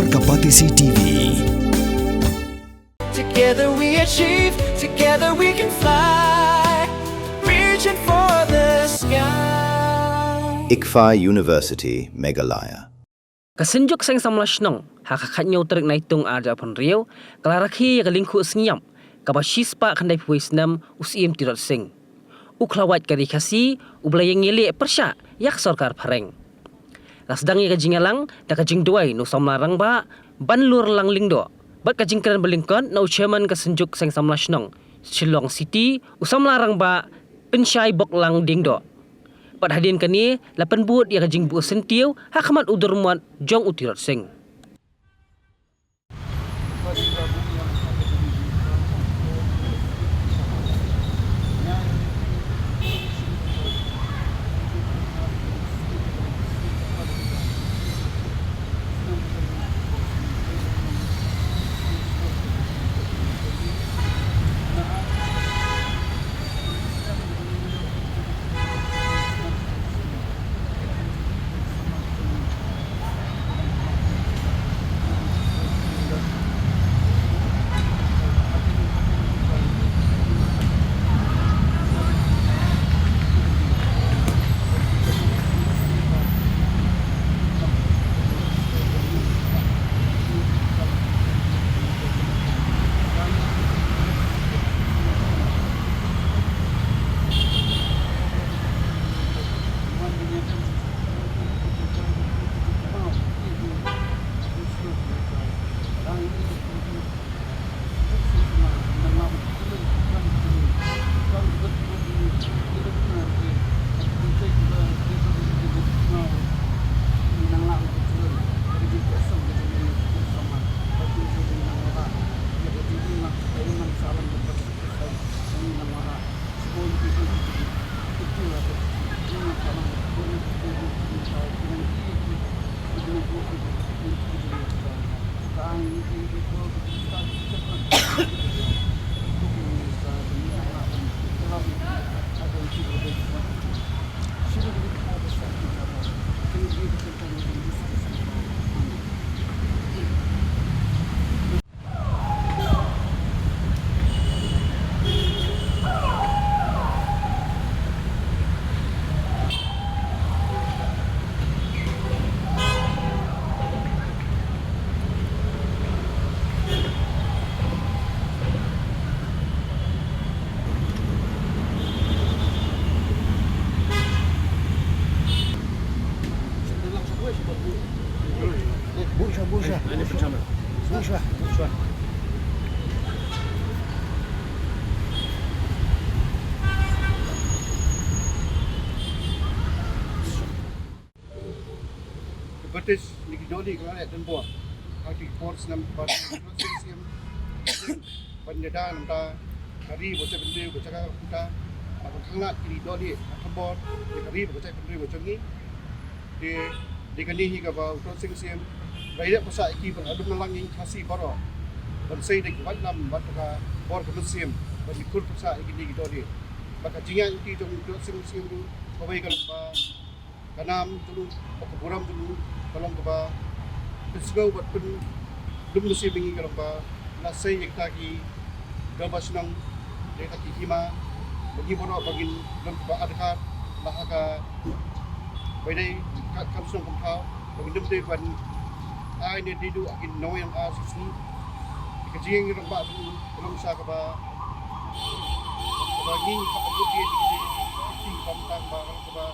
Kapatisi TV. Together we achieve, together we can fly, reaching for the sky. ICFA University, Meghalaya. Kasenjuk sang samlashnong, hakakatnyo terik na itong arja pon rio, kalaraki kalingku senyam, kabashispa kandai puisnam usim tirot sing. Uklawat kari kasi, ublayang ngili persya, yak sorkar pareng. Kasdangi kajingalang, da kajing duay no samlarang ba, banlur lang lingdo. Bat kajing keren belingkon, no chairman kasenjuk sang samlashnong, Shillong City, usamlarang ba, pensyai bok lang dingdo. Pat hadin kani, lapan buat ya kajing buat sentiu, hakamat udur muat jong utirot sing. British Nikidoli kemarin dan buat kaki force nam pada prosesium penjeda namta kari bocah benda bocah kita apa kangat kiri doli kebor kari bocah benda bocah ni di kani hingga bau prosesium baik pasal iki beradu melang yang kasih baro bersih di kawalan batu bor prosesium bagi kur pasal iki ni doli maka jingan iki jom prosesium tu bagai kalau kanam dulu keburam dulu kalau kita pesgau buat pun belum mesti bingi kalau kita nasai yang tadi gambar senang yang tadi hima bagi bono bagi belum kita adakah lahaka bayi kam senang kumpau bagi dem deh ban ai ni didu akin no yang asis ni kejing yang kita belum sah kita bagi kita dia di pantang bahkan kita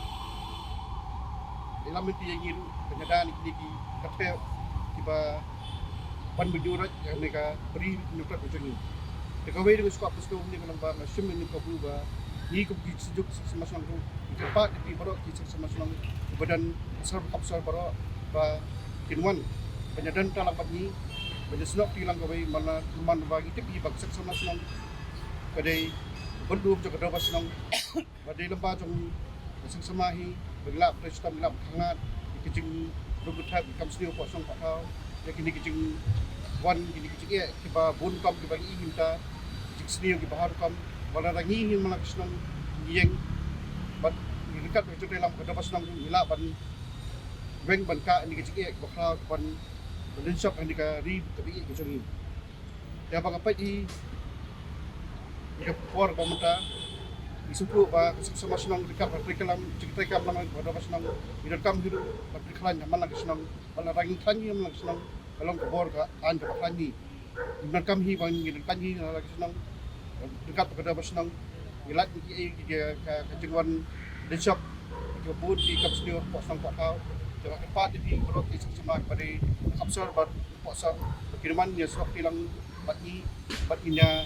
dalam itu yang itu penyedaan ini kata tiba pan berjurat yang mereka beri nyurat macam ni. Dekawai dengan skop skop ni kalau bang asyum ni kau berubah, ni kau pergi sejuk semasa tu. Cepat di baru kita semasa tu badan besar baru bah kinuan penyedaan dalam pagi banyak senok tilang kawai mana teman bagi itu pergi baksak semasa tu. Kadai berdua jaga dapat senang, badai lembah jom semahi bergelap prestam gelap hangat kecing rubutat kam sini kosong pak kau ya kini kecing wan kini kecing kiba bun kam kiba ingin ta kecing sini kiba har kam wala rangi hin malak senang yang bat dekat itu dalam kada pas nang ila ban weng ban ka ni kecing kiba kau ban dan shop yang dikari tapi kecil. Dia apa i jika por pemerintah isuku ba sama senang dekat perikelam cerita nama pada senang direkam hidup perikelan yang mana senang mana rangi kanji yang mana senang kalau ke bor ka an ke kanji direkam hi bang direkam hi lagi senang dekat pada senang gilat i kejengwan the shop ke bud di kap senior pasang patau jangan kepat di perut di semua pada kapsel bar pasang kiriman ya sok hilang batinya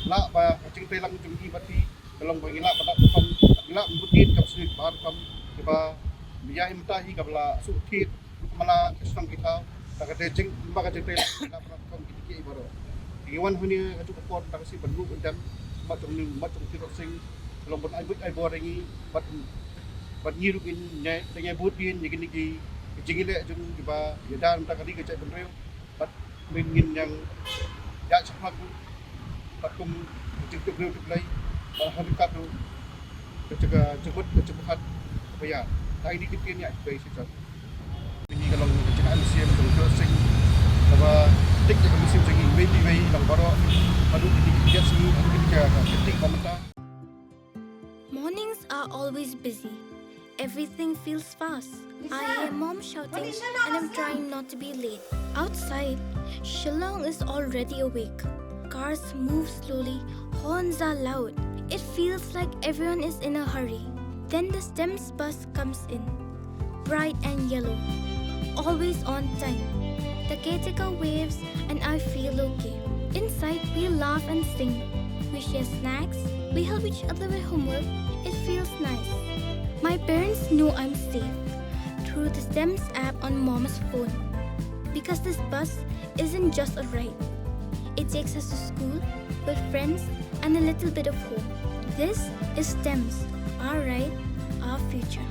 la ba cerita hilang tinggi bati kalau bangila pada kam gila budit kap senior bar kam ba biya imtahi kabla sukit mala senang kita tak ada jeng maka cerita kita kam kita baru Iwan hanya kacau pot tak si bendu dan macam tidak sing kalau pun ai bor ini bat nyiru in dengan budin ni gini jingile jung ba dan tak kali kecai benreu bat mengin yang ya cepat pakum cerita beliau lagi habitat tu cepat bayar tak ini kita ni baik sisa ini kalau cakap museum tu sing apa tik je museum sing maybe lang baro padu dia sini kita ketik pemerintah. Mornings are always busy. Everything feels fast. I hear mom shouting and I'm trying not to be late. Outside, Shillong is already awake. Cars move slowly, horns are loud. It feels like everyone is in a hurry. Then the STEMS bus comes in, bright and yellow, always on time. The caretaker waves and I feel okay. Inside, we laugh and sing. We share snacks. We help each other with homework. It feels nice. My parents know I'm safe through the STEMS app on Mom's phone. Because this bus isn't just a ride. It takes us to school with friends and a little bit of hope. This is STEMS, our ride, our future.